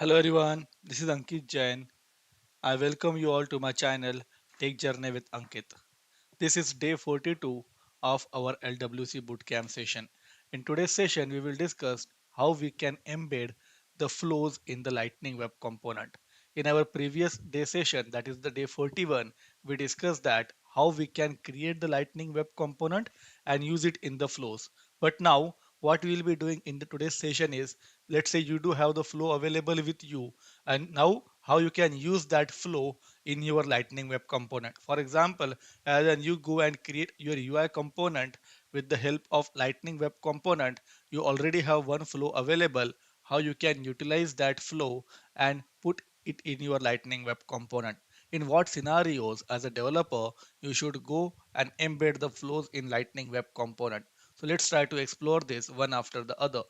Hello everyone, this is Ankit Jain. I welcome you all to my channel Take Journey with Ankit. This is day 42 of our LWC Bootcamp session. In today's session, we will discuss how we can embed the flows in the Lightning Web Component. In our previous day session, that is the day 41, we discussed that how we can create the Lightning Web Component and use it in the flows. But now, what we will be doing in the today's session is, let's say you do have the flow available with you, and now how you can use that flow in your Lightning Web Component. For example, and you go and create your UI component with the help of Lightning Web Component, you already have one flow available. How you can utilize that flow and put it in your Lightning Web Component. In what scenarios as a developer you should go and embed the flows in Lightning Web Component. So let's try to explore this one after the other.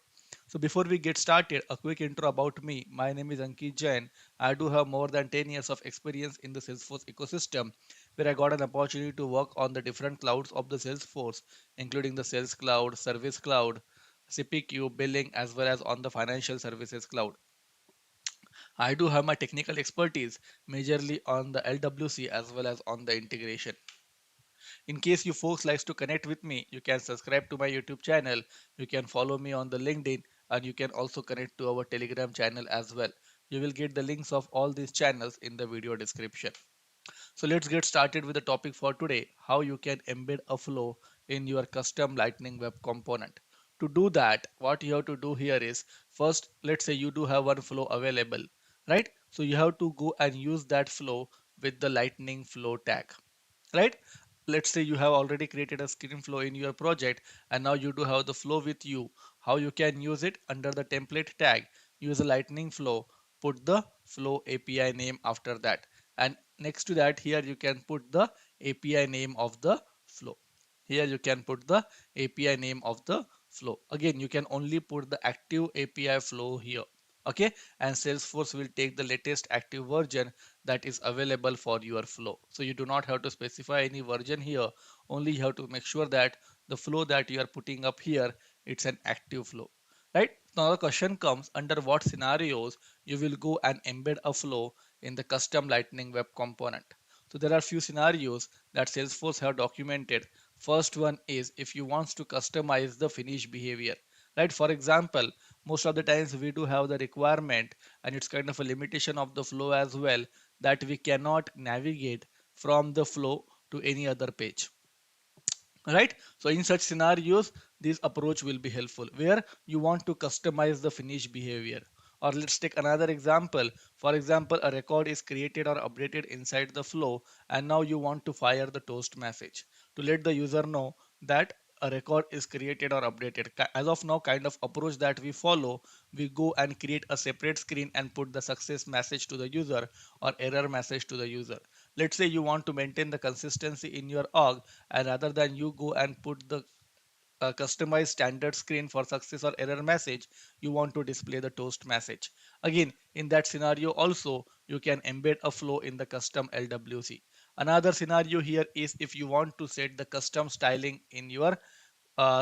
So before we get started, a quick intro about me. My name is Ankit Jain. I do have more than 10 years of experience in the Salesforce ecosystem, where I got an opportunity to work on the different clouds of the Salesforce, including the Sales Cloud, Service Cloud, CPQ, billing, as well as on the Financial Services Cloud. I do have my technical expertise majorly on the LWC as well as on the integration. In case you folks likes to connect with me, you can subscribe to my YouTube channel, you can follow me on the LinkedIn, and you can also connect to our Telegram channel as well. You will get the links of all these channels in the video description. So let's get started with the topic for today, how you can embed a flow in your custom Lightning Web Component. To do that, what you have to do here is, first, let's say you do have one flow available, right? So you have to go and use that flow with the Lightning Flow tag, right? Let's say you have already created a screen flow in your project and now you do have the flow with you. How you can use it? Under the template tag, use a lightning flow, put the flow API name after that, and next to that here you can put the API name of the flow. Here you can put the API name of the flow. Again, you can only put the active API flow here. Okay, and Salesforce will take the latest active version that is available for your flow. So you do not have to specify any version here. Only you have to make sure that the flow that you are putting up here, it's an active flow, right? Now the question comes, under what scenarios you will go and embed a flow in the custom Lightning Web Component. So there are few scenarios that Salesforce have documented. First one is if you want to customize the finish behavior, right? For example, most of the times we do have the requirement, and it's kind of a limitation of the flow as well, that we cannot navigate from the flow to any other page, right? So in such scenarios, this approach will be helpful where you want to customize the finish behavior. Or let's take another example. For example, a record is created or updated inside the flow, and now you want to fire the toast message to let the user know that a record is created or updated. As of now, kind of approach that we follow, we go and create a separate screen and put the success message to the user or error message to the user. Let's say you want to maintain the consistency in your org, and rather than you go and put the customized standard screen for success or error message, you want to display the toast message. Again, in that scenario also, you can embed a flow in the custom LWC. Another scenario here is if you want to set the custom styling in your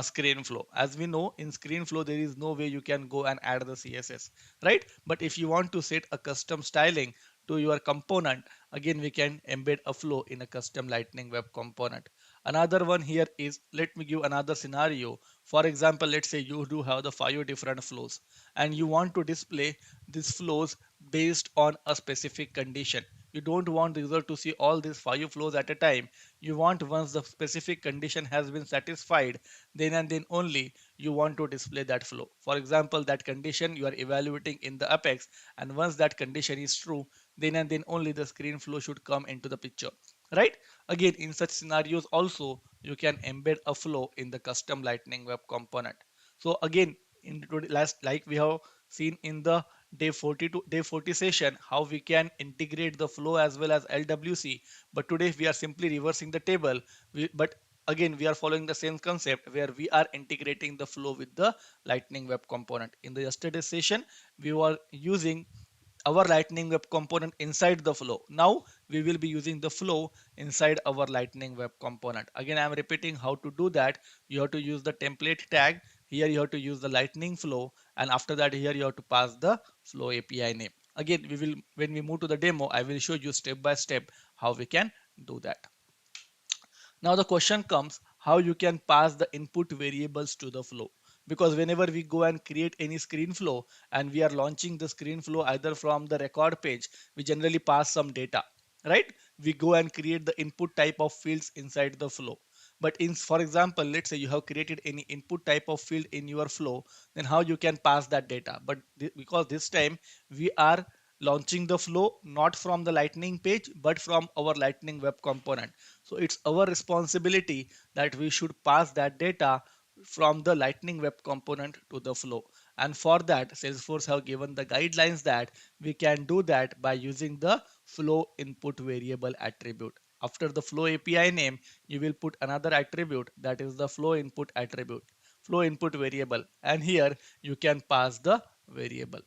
screen flow. As we know, in screen flow there is no way you can go and add the CSS, right? But if you want to set a custom styling to your component, again we can embed a flow in a custom Lightning Web Component. Another one here is, let me give another scenario. For example, let's say you do have the 5 different flows and you want to display these flows based on a specific condition. You don't want the user to see all these 5 flows at a time. You want, once the specific condition has been satisfied, then and then only you want to display that flow. For example, that condition you are evaluating in the Apex, and once that condition is true, then and then only the screen flow should come into the picture, right? Again, in such scenarios also, you can embed a flow in the custom Lightning Web Component. So again, in the last, like we have seen in the day 40 to day 40 session, how we can integrate the flow as well as LWC, but today we are simply reversing the table. But again, we are following the same concept where we are integrating the flow with the Lightning Web Component. In the yesterday session, we were using our Lightning Web Component inside the flow. Now we will be using the flow inside our Lightning Web Component. Again, I am repeating how to do that. You have to use the template tag. Here you have to use the Lightning Flow, and after that here you have to pass the flow API name. Again, we will, when we move to the demo, I will show you step by step how we can do that. Now the question comes how you can pass the input variables to the flow, because whenever we go and create any screen flow and we are launching the screen flow either from the record page, we generally pass some data, right? We go and create the input type of fields inside the flow. But in, for example, let's say you have created any input type of field in your flow, then how you can pass that data? But because this time we are launching the flow not from the lightning page but from our lightning web component, so it's our responsibility that we should pass that data from the lightning web component to the flow. And for that, Salesforce have given the guidelines that we can do that by using the flow input variable attribute. After the flow API name, you will put another attribute, that is the flow input attribute, flow input variable, and here you can pass the variable,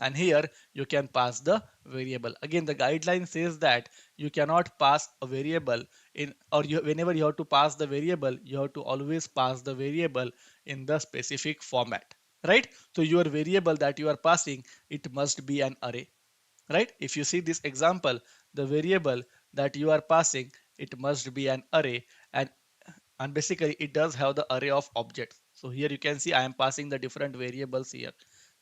and here you can pass the variable. Again, the guideline says that you cannot pass a variable in, or you, whenever you have to pass the variable, you have to always pass the variable in the specific format, right? So your variable that you are passing, it must be an array, right? If you see this example, the variable that you are passing, it must be an array, and basically it does have the array of objects. So here you can see I am passing the different variables here.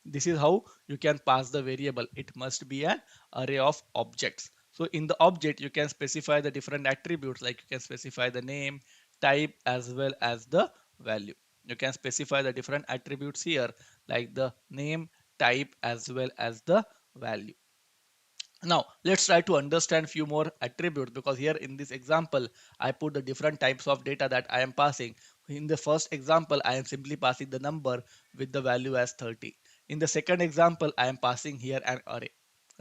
This is how you can pass the variable. It must be an array of objects. So in the object you can specify the different attributes, like you can specify the name, type, as well as the value. You can specify the different attributes here, like the name, type, as well as the value. Now let's try to understand few more attributes, because here in this example I put the different types of data that I am passing. In the first example I am simply passing the number with the value as 30. In the second example I am passing here an array,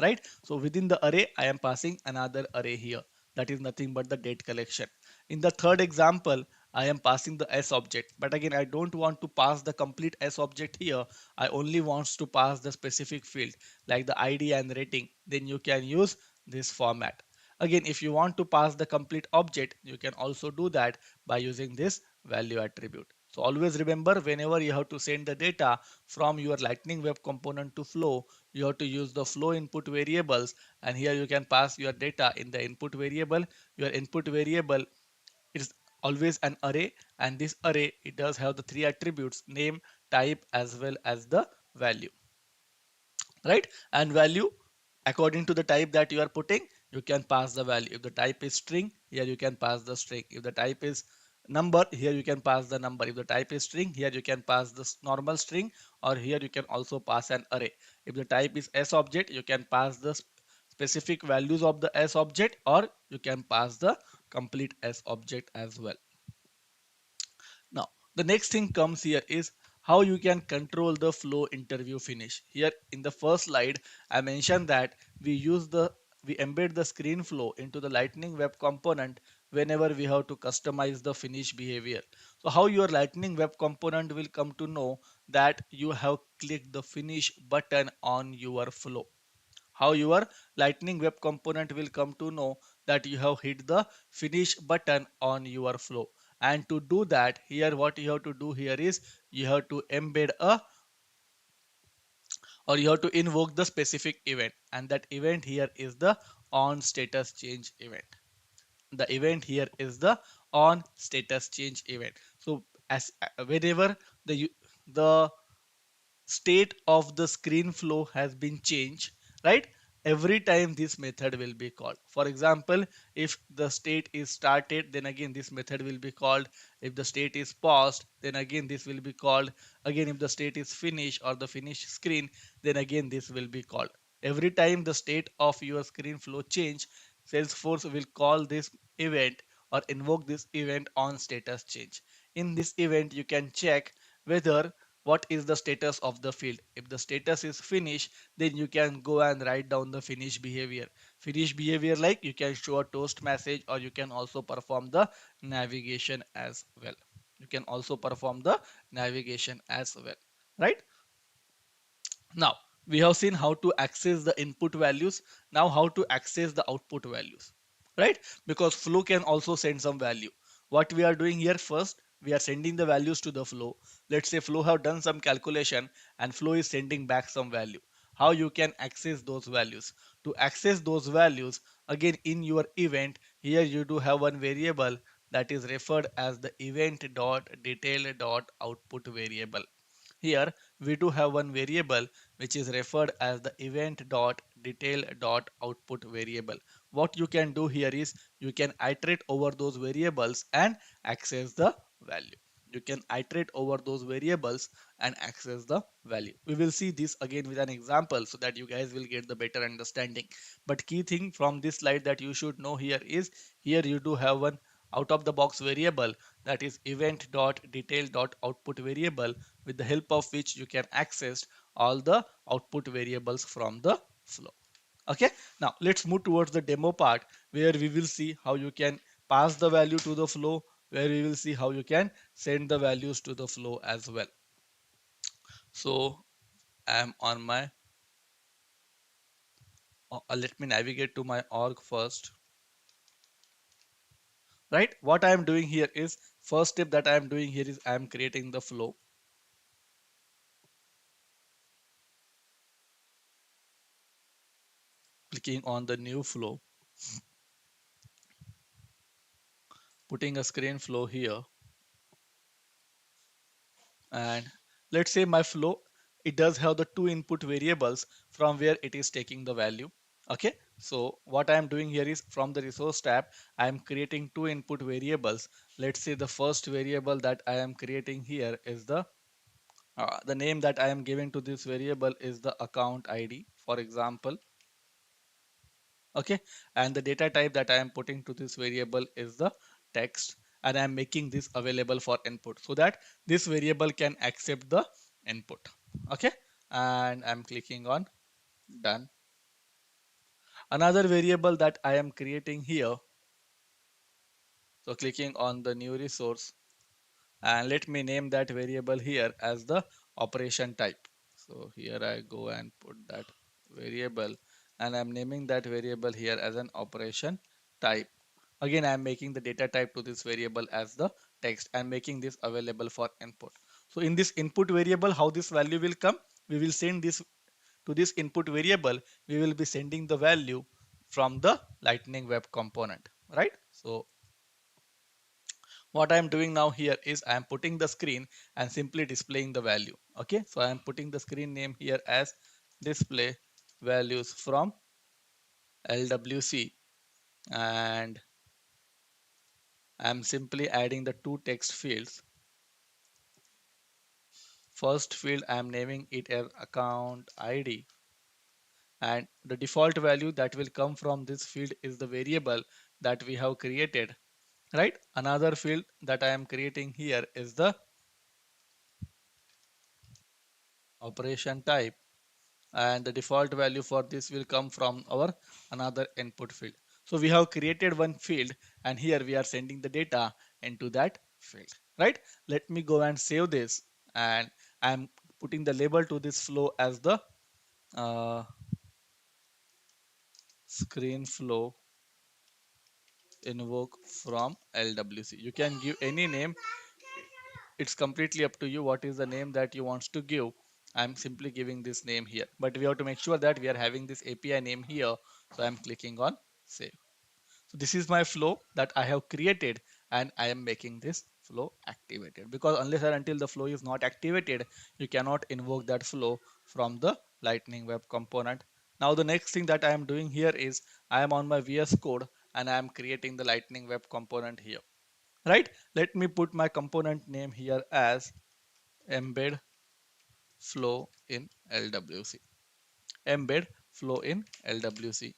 right? So within the array I am passing another array here, that is nothing but the date collection. In the third example I am passing the S object, but again I don't want to pass the complete S object here. I only wants to pass the specific field like the ID and rating. Then you can use this format. Again, if you want to pass the complete object, you can also do that by using this value attribute. So always remember, whenever you have to send the data from your lightning web component to flow, you have to use the flow input variables, and here you can pass your data in the input variable. Your input variable is always an array, and this array, it does have the three attributes: name, type, as well as the value, right? And value, according to the type that you are putting, you can pass the value. If the type is string, here you can pass the string. If the type is number, here you can pass the number. If the type is string, here you can pass the normal string, or here you can also pass an array. If the type is S object, you can pass the specific values of the S object, or you can pass the complete S object as well. Now, the next thing comes here is how you can control the flow interview finish. Here in the first slide, I mentioned that we embed the screen flow into the Lightning Web Component whenever we have to customize the finish behavior. So how your Lightning Web Component will come to know that you have clicked the finish button on your flow, how your lightning web component will come to know that you have hit the finish button on your flow. And to do that, here what you have to do here is you have to embed a, or you have to invoke the specific event, and that event here is the on status change event. The event here is the on status change event. So as whenever the state of the screen flow has been changed, right? Every time this method will be called. For example, if the state is started, then again this method will be called. If the state is paused, then again this will be called. Again, if the state is finished or the finish screen, then again this will be called. Every time the state of your screen flow change, Salesforce will call this event or invoke this event on status change. In this event, you can check whether what is the status of the field. If the status is finish, then you can go and write down the finish behavior. Finish behavior, like you can show a toast message, or you can also perform the navigation as well. You can also perform the navigation as well, right? Now we have seen how to access the input values. Now how to access the output values, right? Because flow can also send some value. What we are doing here, first we are sending the values to the flow. Let's say flow have done some calculation and flow is sending back some value. How you can access those values? To access those values, again in your event, here you do have one variable that is referred as the event dot detail dot output variable. Here we do have one variable which is referred as the event dot detail dot output variable. What you can do here is you can iterate over those variables and access the value. You can iterate over those variables and access the value. We will see this again with an example so that you guys will get the better understanding. But key thing from this slide that you should know here is here you do have one out of the box variable that is event dot detail dot output variable, with the help of which you can access all the output variables from the flow. Okay, now let's move towards the demo part where we will see how you can pass the value to the flow, where we will see how you can send the values to the flow as well. So I'm on my let me navigate to my org first. Right, what I am doing here is first step that I am doing here is I am creating the flow, clicking on the new flow, putting a screen flow here, and let's say my flow, it does have the two input variables from where it is taking the value. Okay, so what I am doing here is from the resource tab I am creating two input variables. Let's say the first variable that I am creating here is the name that I am giving to this variable is the account ID, for example. Okay, and the data type that I am putting to this variable is the text, and I am making this available for input so that this variable can accept the input. Okay, and I'm clicking on done. Another variable that I am creating here, so clicking on the new resource, and let me name that variable here as the operation type. So here I go and put that variable, and I'm naming that variable here as an operation type. Again, I'm making the data type to this variable as the text and making this available for input. So in this input variable, how this value will come, we will send this to this input variable, we will be sending the value from the lightning web component, right? So what I'm doing now here is I'm putting the screen and simply displaying the value. Okay, so I'm putting the screen name here as display values from LWC, and I'm simply adding the two text fields. First field I'm naming it as account ID, and the default value that will come from this field is the variable that we have created, right? Another field that I am creating here is the operation type, and the default value for this will come from our another input field. So we have created one field and here we are sending the data into that field, right? Let me go and save this, and I'm putting the label to this flow as the uh, screen flow invoke from LWC. You can give any name, it's completely up to you what is the name that you want to give. I'm simply giving this name here, but we have to make sure that we are having this API name here. So I'm clicking on save. So this is my flow that I have created, and I am making this flow activated, because unless and until the flow is not activated, you cannot invoke that flow from the lightning web component. Now the next thing that I am doing here is I am on my VS code and I am creating the lightning web component here, right? Let me put my component name here as embed flow in LWC. Embed flow in LWC.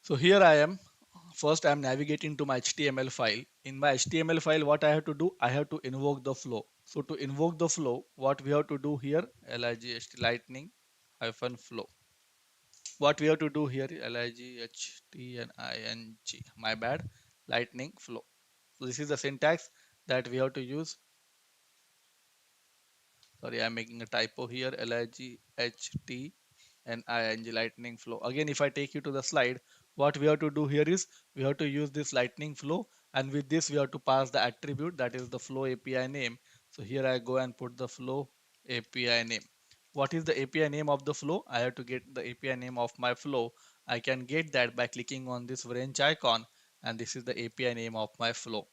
So here I am. First, I am navigating to my HTML file. In my HTML file, what I have to do, I have to invoke the flow. So to invoke the flow, what we have to do here, lightning hyphen flow. What we have to do here, lightning, my bad, lightning flow. So this is the syntax that we have to use. Sorry, I'm making a typo here, lightning NING lightning flow. Again, if I take you to the slide, what we have to do here is we have to use this lightning flow, and with this we have to pass the attribute that is the flow API name. So here I go and put the flow API name. What is the API name of the flow? I have to get the API name of my flow. I can get that by clicking on this wrench icon, and this is the API name of my flow,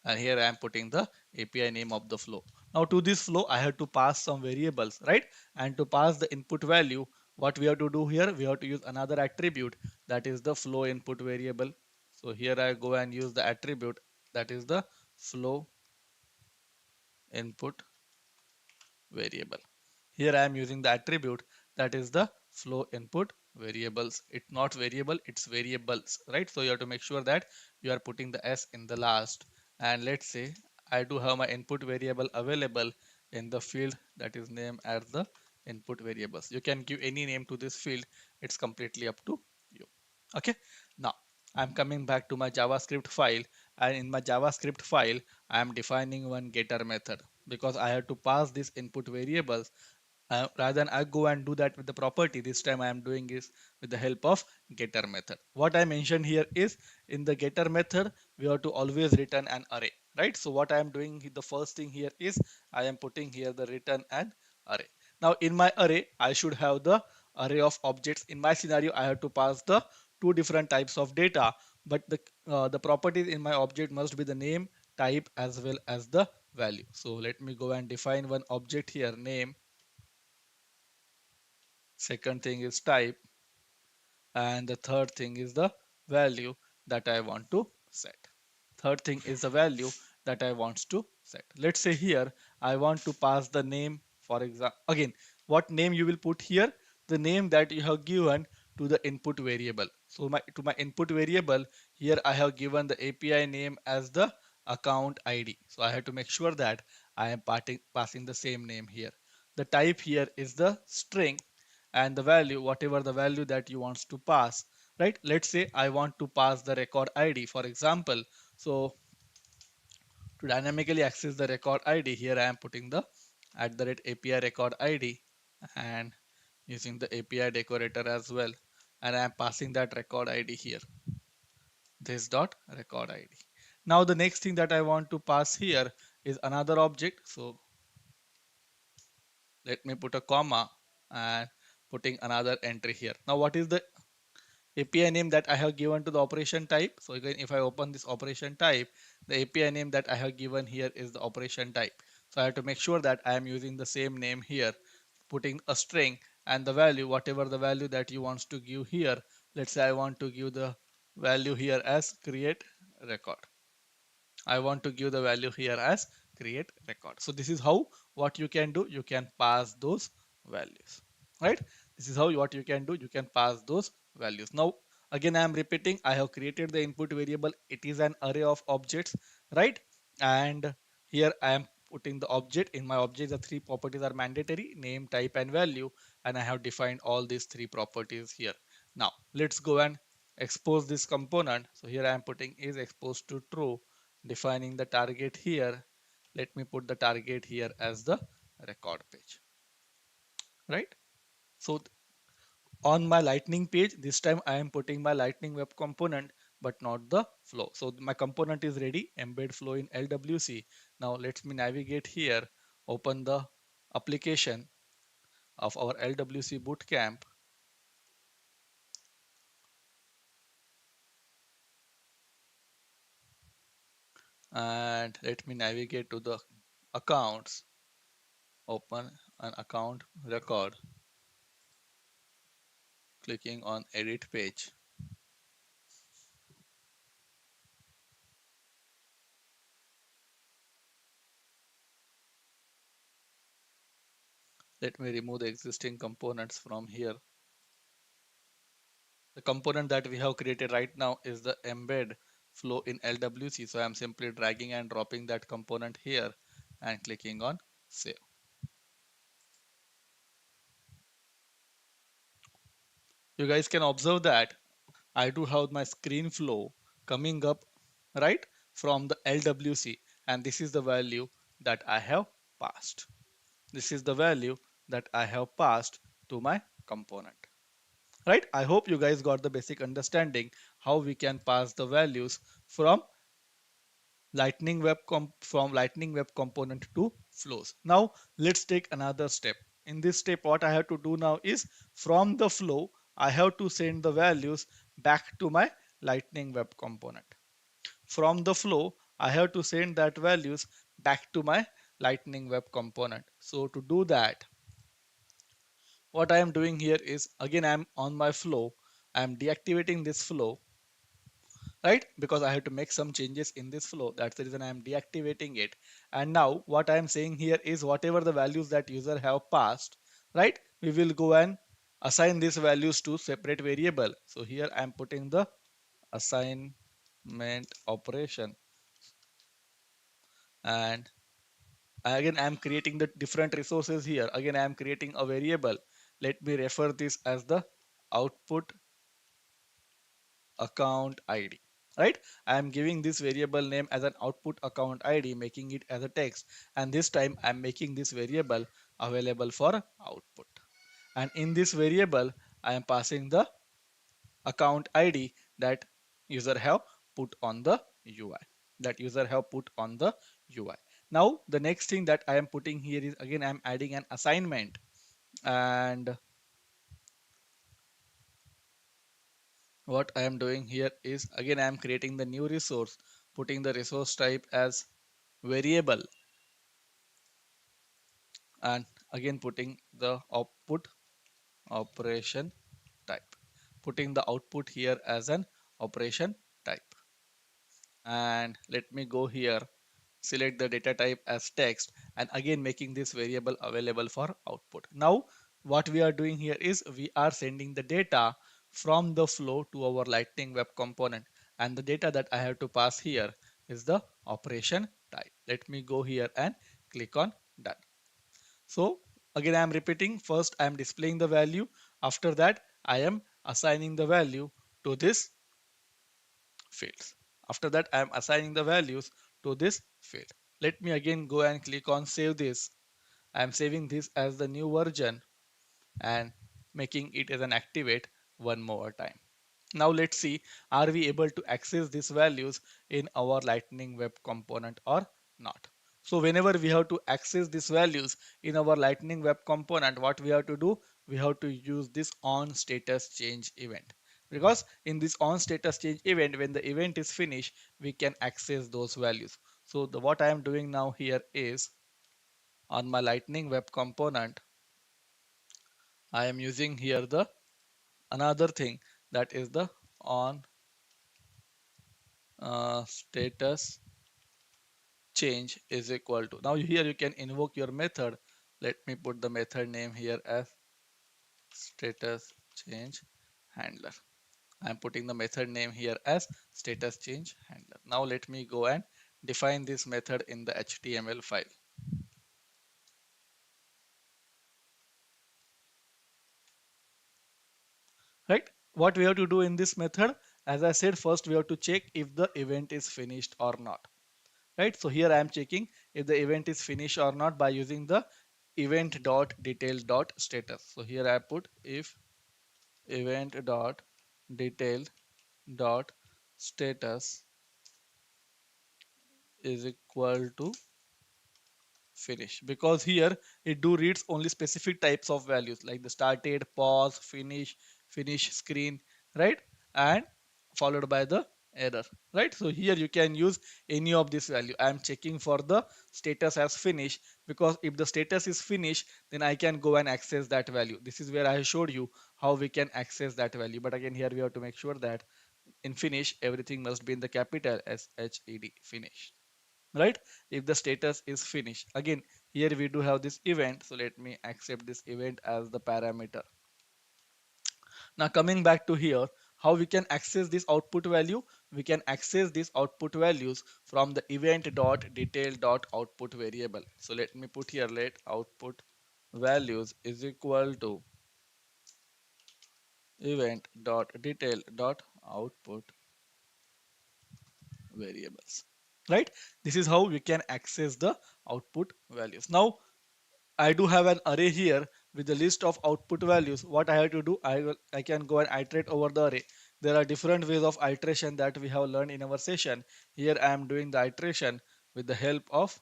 and here I am putting the API name of the flow. Now to this flow I have to pass some variables, right? And to pass the input value, what we have to do here, we have to use another attribute, that is the flow input variable. So here I go and use the attribute, that is the flow input variable. Here I am using the attribute, that is the flow input variables. It's not variable, it's variables, right? So you have to make sure that you are putting the S in the last. And let's say I do have my input variable available in the field that is named as the input variables. You can give any name to this field, it's completely up to you. Okay, now I'm coming back to my JavaScript file, and in my JavaScript file I am defining one getter method because I have to pass this input variables. Rather than I go and do that with the property, this time I am doing is with the help of getter method. What I mentioned here is in the getter method we have to always return an array, right? So what I am doing, the first thing here is I am putting here the return an array. Now in my array I should have the array of objects. In my scenario I have to pass the two different types of data, but the properties in my object must be the name, type as well as the value. So let me go and define one object here, name. Second thing is type, and the third thing is the value that I want to set. Third thing is the value that I want to set. Let's say here I want to pass the name, for example. Again, what name you will put here? The name that you have given to the input variable. So to my input variable here I have given the API name as the account ID. So I have to make sure that I am passing the same name here. The type here is the string, and the value, whatever the value that you want to pass, right? Let's say I want to pass the record ID, for example. So to dynamically access the record ID, here I am putting the @API record ID and using the API decorator as well, and I am passing that record ID here, this dot record ID. Now the next thing that I want to pass here is another object. So let me put a comma and putting another entry here. Now what is the API name that I have given to the operation type? So again, if I open this operation type, the API name that I have given here is the operation type. So I have to make sure that I am using the same name here, putting a string, and the value, whatever the value that you want to give here. Let's say I want to give the value here as create record. I want to give the value here as create record. So this is how what you can do. You can pass those values, right? This is how what you can do. You can pass those values. Now again I am repeating, I have created the input variable. It is an array of objects, right? And here I am putting the object. In my object the three properties are mandatory: name, type and value, and I have defined all these three properties here. Now let's go and expose this component. So here I am putting is exposed to true, defining the target here. Let me put the target here as the record page, right? So on my lightning page, this time I am putting my lightning web component but not the flow. So my component is ready, embed flow in LWC. Now let me navigate here, open the application of our LWC bootcamp, and let me navigate to the accounts, open an account record, clicking on edit page. Let me remove the existing components from here. The component that we have created right now is the embed flow in LWC. So I'm simply dragging and dropping that component here and clicking on save. You guys can observe that I do have my screen flow coming up right from the LWC, and this is the value that I have passed. This is the value that I have passed to my component. Right? I hope you guys got the basic understanding how we can pass the values from Lightning Web Component to flows. Now let's take another step. In this step, what I have to do now is from the flow, I have to send the values back to my Lightning Web Component. From the flow, I have to send that values back to my Lightning Web Component. So to do that, what I am doing here is again I am on my flow. I am deactivating this flow, right? Because I have to make some changes in this flow. That's the reason I am deactivating it. And now what I am saying here is whatever the values that user have passed, right? We will go and assign these values to separate variable. So here I am putting the assignment operation, and again I am creating the different resources here. Again I am creating a variable. Let me refer this as the output account ID, right? I am giving this variable name as an output account ID, making it as a text, and this time I am making this variable available for output. And in this variable, I am passing the account ID that user have put on the UI. That user have put on the UI. Now the next thing that I am putting here is again I am adding an assignment, and what I am doing here is again I am creating the new resource, putting the resource type as variable, and again putting the output operation type, putting the output here as an operation type. And let me go here, select the data type as text, and again making this variable available for output. Now what we are doing here is we are sending the data from the flow to our Lightning Web Component, and the data that I have to pass here is the operation type. Let me go here and click on done. So again I am repeating, first I am displaying the value, after that I am assigning the value to this fields. After that, I am assigning the values to this field. Let me again go and click on save this. I am saving this as the new version and making it as an activate one more time. Now let's see, are we able to access these values in our Lightning Web Component or not? So whenever we have to access these values in our Lightning Web Component, what we have to do? We have to use this on status change event. Because in this on status change event, when the event is finished, we can access those values. So what I am doing now here is on my Lightning Web Component, I am using here the another thing, that is the on status change is equal to. Now here you can invoke your method. Let me put the method name here as status change handler. I'm putting the method name here as status change handler. Now let me go and define this method in the HTML file. Right? What we have to do in this method, as I said, first we have to check if the event is finished or not. Right? So here I am checking if the event is finished or not by using the event.detail.status. So here I put if event.detail.status is equal to finish, because here it do reads only specific types of values like the started, pause, finish screen, right? And followed by the error, right? So here you can use any of this value. I am checking for the status as finish, because if the status is finished, then I can go and access that value. This is where I showed you how we can access that value, but again here we have to make sure that in finish everything must be in the capital SHED, finish, right? If the status is finished, again here we do have this event, so let me accept this event as the parameter. Now coming back to here, how we can access this output value? We can access these output values from the event.detail.output variable. So let me put here, let output values is equal to event.detail.output variables, right? This is how we can access the output values. Now I do have an array here with the list of output values, what I have to do, I can go and iterate over the array. There are different ways of iteration that we have learned in our session. Here I am doing the iteration with the help of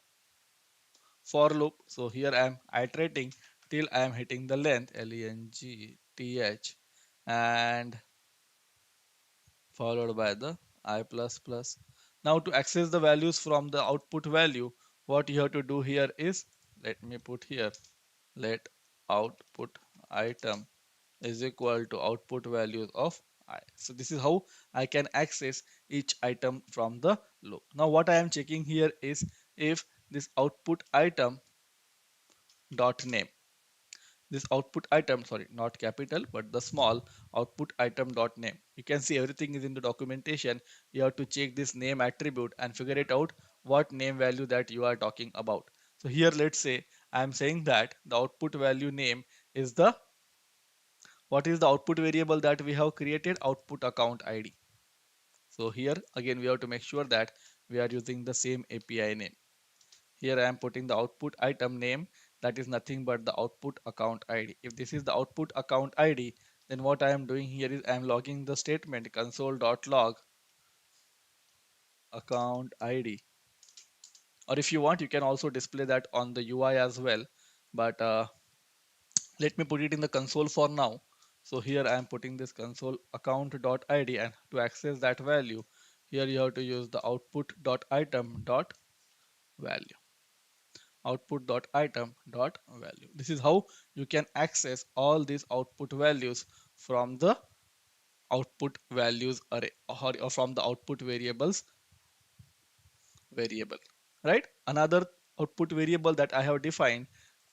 for loop. So here I am iterating till I am hitting the length length and followed by the I plus plus. Now to access the values from the output value, what you have to do here is, let me put here, let output item is equal to output values of I. So this is how I can access each item from the loop. Now what I am checking here is if this output item dot name, this output item, sorry, not capital but the small output item dot name, you can see everything is in the documentation. You have to check this name attribute and figure it out what name value that you are talking about. So here let's say I am saying that the output value name is the, what is the output variable that we have created, output account id. So here again we have to make sure that we are using the same API name. Here I am putting the output item name, that is nothing but the output account ID. If this is the output account ID, then what I am doing here is I am logging the statement console.log account ID. Or if you want, you can also display that on the UI as well. But let me put it in the console for now. So here I am putting this console account.id, and to access that value, here you have to use the output.item.value. Output.item.value. This is how you can access all these output values from the output values array, or from the output variables variable, right? Another output variable that I have defined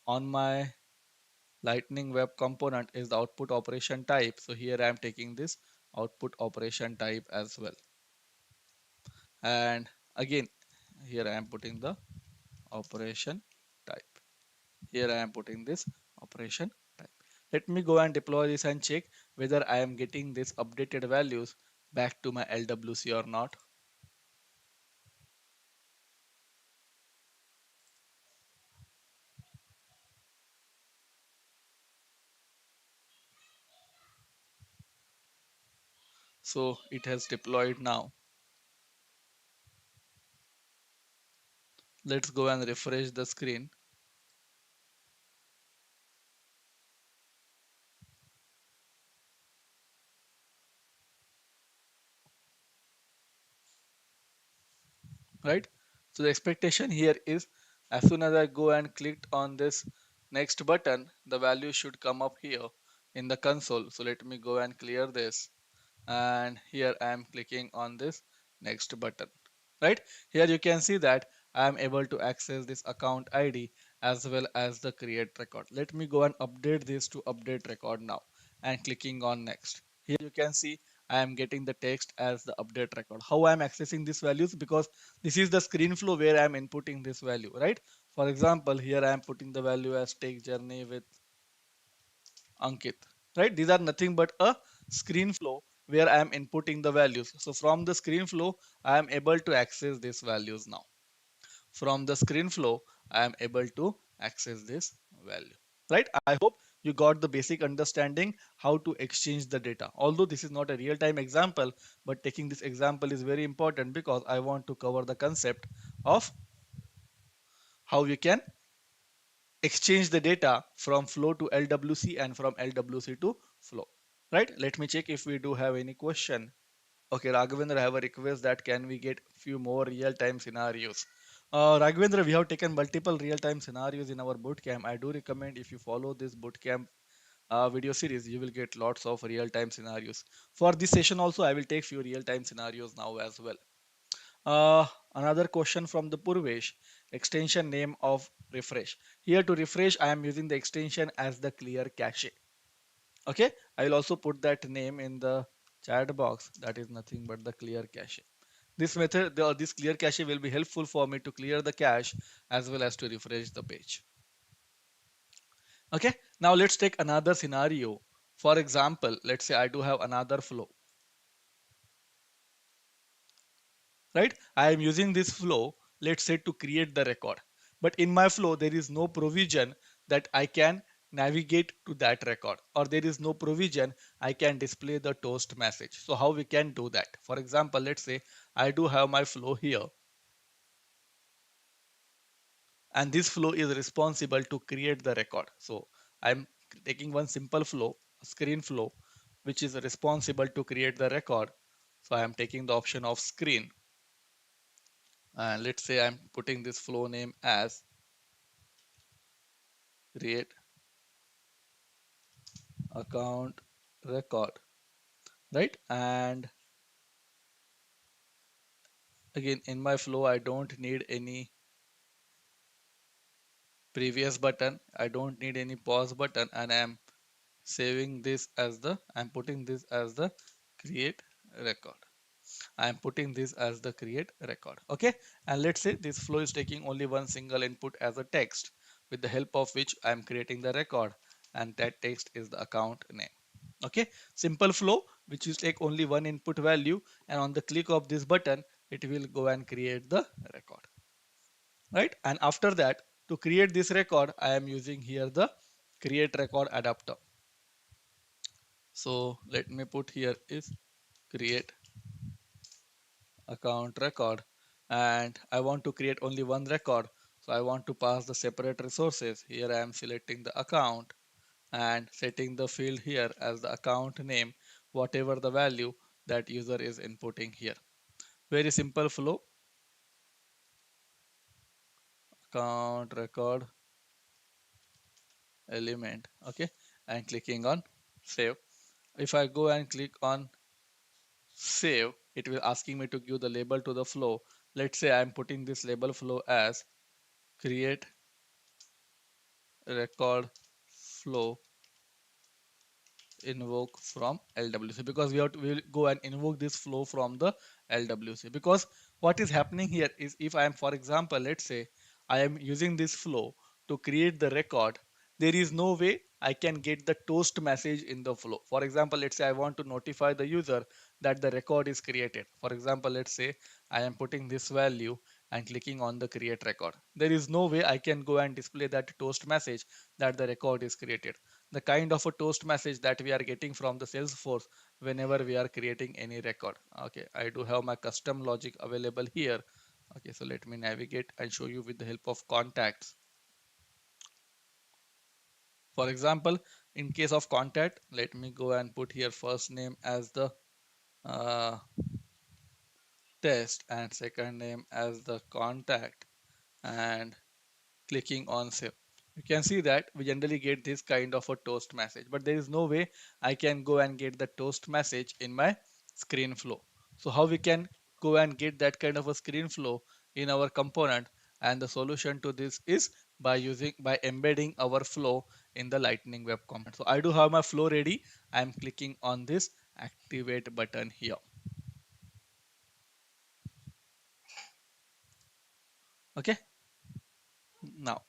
on my lightning web component is the output operation type. So here I am taking this output operation type as well. And again, here I am putting the operation type. Here I am putting this operation type. Let me go and deploy this and check whether I am getting this updated values back to my LWC or not. So it has deployed now. Let's go and refresh the screen. Right? So the expectation here is as soon as I go and clicked on this next button, the value should come up here in the console. So let me go and clear this. And here I am clicking on this next button. Right? Here you can see that I am able to access this account ID as well as the create record. Let me go and update this to update record now and clicking on next. Here you can see I am getting the text as the update record. How I am accessing these values? Because this is the screen flow where I am inputting this value, right? For example, here I am putting the value as take journey with Ankit, right? These are nothing but a screen flow where I am inputting the values. So from the screen flow, I am able to access these values now. From the screen flow, I am able to access this value, right? I hope you got the basic understanding how to exchange the data. Although this is not a real-time example, but taking this example is very important because I want to cover the concept of how you can exchange the data from flow to LWC and from LWC to flow, right? Let me check if we do have any question. Okay, Raghavendra, I have a request that can we get few more real-time scenarios. Raghavendra, we have taken multiple real-time scenarios in our bootcamp. I do recommend if you follow this bootcamp video series, you will get lots of real-time scenarios. For this session also, I will take few real-time scenarios now as well. Another question from the Purvesh, extension name of refresh. Here to refresh, I am using the extension as the clear cache. Okay, I will also put that name in the chat box. That is nothing but the clear cache. This method, this clear cache will be helpful for me to clear the cache as well as to refresh the page. Okay, now let's take another scenario. For example, let's say I do have another flow, right? I am using this flow, let's say to create the record. But in my flow, there is no provision that I can navigate to that record, or there is no provision, I can display the toast message. So how we can do that? For example, let's say I do have my flow here, and this flow is responsible to create the record. So I'm taking one simple flow, screen flow, which is responsible to create the record. So I am taking the option of screen, and let's say I'm putting this flow name as create account record, right? And again, in my flow I don't need any previous button, I don't need any pause button, and I'm putting this as the create record. I'm putting this as the create record. Okay, and let's say this flow is taking only one single input as a text, with the help of which I'm creating the record, and that text is the account name. Okay, simple flow which will take only one input value, and on the click of this button it will go and create the record, right? And after that, to create this record, I am using here the create record adapter. So let me put here is create account record, and I want to create only one record. So I want to pass the separate resources. Here I am selecting the account and setting the field here as the account name, whatever the value that user is inputting here. Very simple flow, account record element. Okay, and clicking on save. If I go and click on save, it will asking me to give the label to the flow. Let's say I'm putting this label flow as create record flow invoke from LWC, because we will go and invoke this flow from the LWC. Because what is happening here is, if I am, for example, let's say I am using this flow to create the record, there is no way I can get the toast message in the flow. For example, let's say I want to notify the user that the record is created. For example, let's say I am putting this value and clicking on the create record. There is no way I can go and display that toast message that the record is created, the kind of a toast message that we are getting from the Salesforce whenever we are creating any record. Okay, I do have my custom logic available here. Okay, so let me navigate and show you with the help of contacts. For example, in case of contact, let me go and put here first name as the uh, test and second name as the contact, and clicking on save. You can see that we generally get this kind of a toast message, but there is no way I can go and get the toast message in my screen flow. So how we can go and get that kind of a screen flow in our component? And the solution to this is by embedding our flow in the lightning web component. So I do have my flow ready. I'm clicking on this activate button here. Okay, now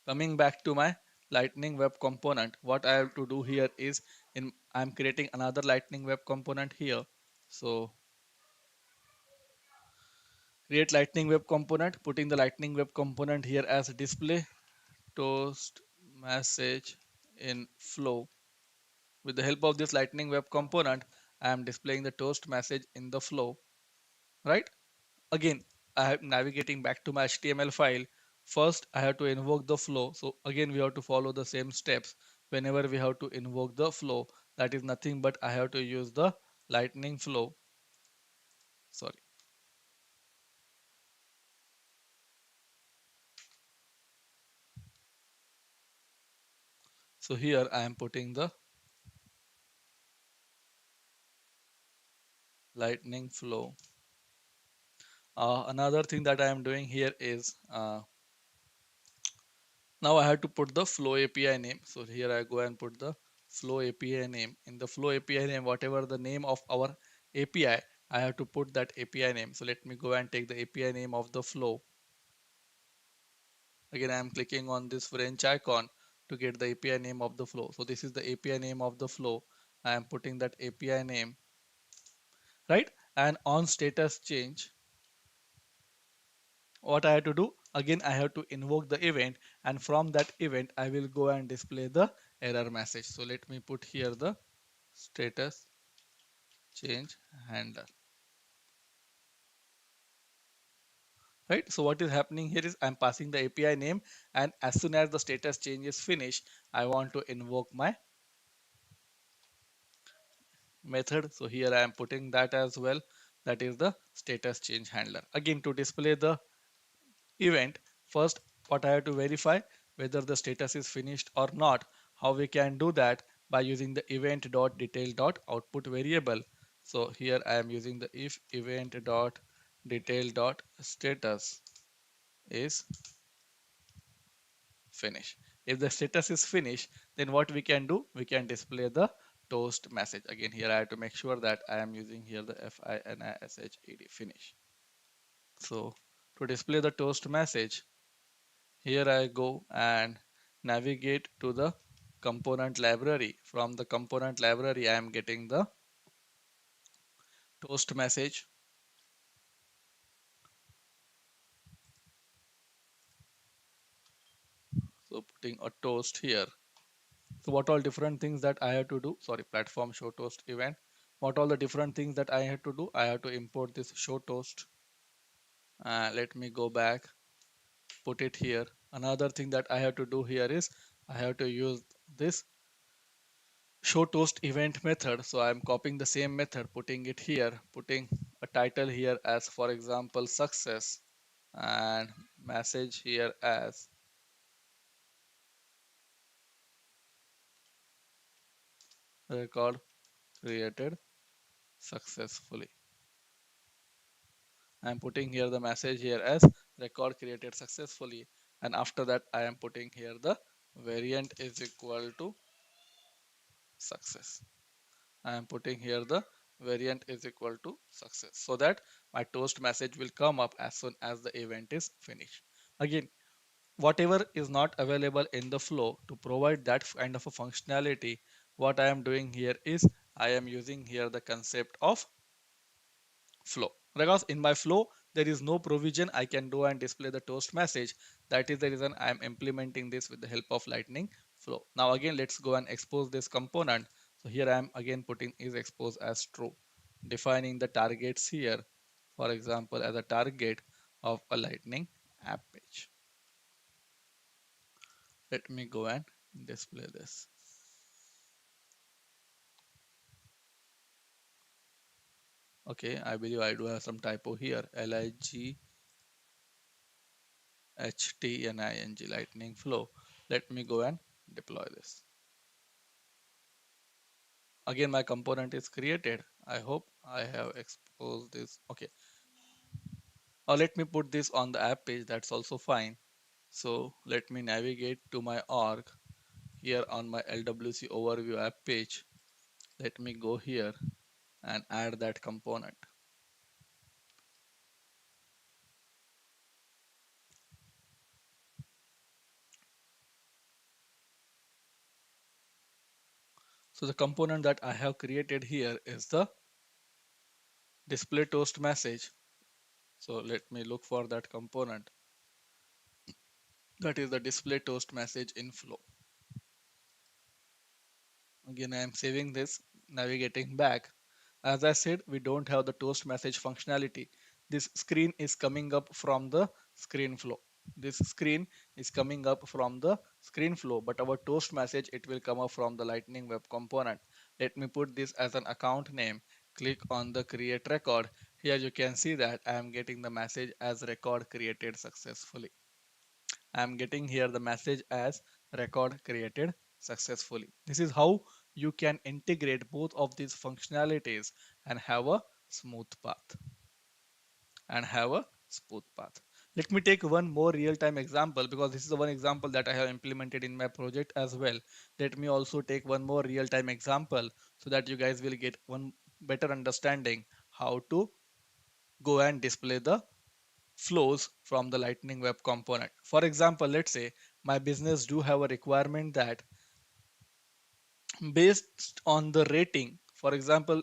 coming back to my lightning web component, what I have to do here is, I'm creating another lightning web component here. So create lightning web component, putting the lightning web component here as display toast message in flow. With the help of this lightning web component, I am displaying the toast message in the flow, right? Again, I am navigating back to my HTML file. First, I have to invoke the flow. So again, we have to follow the same steps whenever we have to invoke the flow. That is nothing but I have to use the lightning flow. Sorry. So here I am putting the lightning flow. Another thing that I am doing here is, now I have to put the flow API name. So here I go and put the flow API name. In the flow API name, whatever the name of our API, I have to put that API name. So let me go and take the API name of the flow. Again, I am clicking on this French icon to get the API name of the flow. So this is the API name of the flow. I am putting that API name, right? And on status change, what I have to do, Again, I have to invoke the event, and from that event, I will go and display the error message. So let me put here the status change handler. Right. So what is happening here is I'm passing the API name, and as soon as the status change is finished, I want to invoke my method. So here I am putting that as well. That is the status change handler. Again, to display the event, first what I have to verify whether the status is finished or not. How we can do that? By using the event.detail.output variable. So here I am using the if event.detail.status is finished. If the status is finished, then what we can do? We can display the toast message. Again, here I have to make sure that I am using here the FINISHED finish. So to display the toast message, here I go and navigate to the component library. From the component library, I am getting the toast message. So putting a toast here. So what all different things that I have to do? Sorry, platform show toast event. What all the different things that I have to do? I have to import this show toast. Let me go back, put it here. Another thing that I have to do here is I have to use this show toast event method. So I'm copying the same method, putting it here, putting a title here as, for example, success, and message here as record created successfully. I'm putting here the message here as record created successfully, and after that I am putting here the variant is equal to success. I am putting here the variant is equal to success, so that my toast message will come up as soon as the event is finished. Again, whatever is not available in the flow, to provide that kind of a functionality, what I am doing here is I am using here the concept of flow, because in my flow there is no provision I can do and display the toast message. That is the reason I am implementing this with the help of lightning flow. Now again, let's go and expose this component. So here I am again putting is expose as true, defining the targets here, for example, as a target of a lightning app page. Let me go and display this. Okay, I believe I do have some typo here. LIGHTNING lightning flow. Let me go and deploy this. Again, my component is created. I hope I have exposed this. Okay. Let me put this on the app page. That's also fine. So let me navigate to my org here on my LWC overview app page. Let me go here and add that component. So the component that I have created here is the display toast message. So let me look for that component. That is the display toast message in flow. Again, I am saving this, navigating back. As I said, we don't have the toast message functionality. This screen is coming up from the screen flow. This screen is coming up from the screen flow, but our toast message, it will come up from the lightning web component. Let me put this as an account name. Click on the create record. Here you can see that I am getting the message as record created successfully. I am getting here the message as record created successfully. This is how you can integrate both of these functionalities and have a smooth path. Let me take one more real-time example, because this is the one example that I have implemented in my project as well. Let me also take one more real-time example so that you guys will get one better understanding how to go and display the flows from the lightning web component. For example, let's say my business do have a requirement that based on the rating, for example,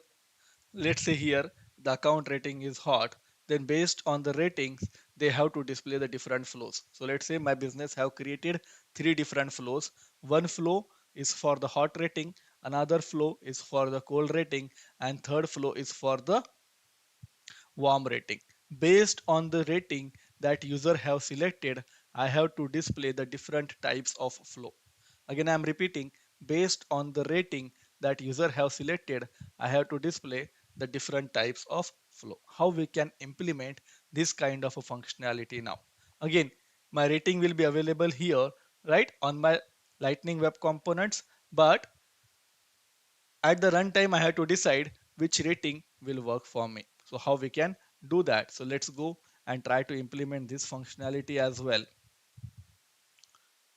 let's say here the account rating is hot, then based on the ratings they have to display the different flows. So let's say my business have created three different flows. One flow is for the hot rating, another flow is for the cold rating, and third flow is for the warm rating. Based on the rating that user have selected, I have to display the different types of flow. Again, I am repeating, based on the rating that user have selected, I have to display the different types of flow. How we can implement this kind of a functionality now? Again, my rating will be available here, right, on my Lightning Web Components, but at the runtime I have to decide which rating will work for me. So how we can do that? So let's go and try to implement this functionality as well.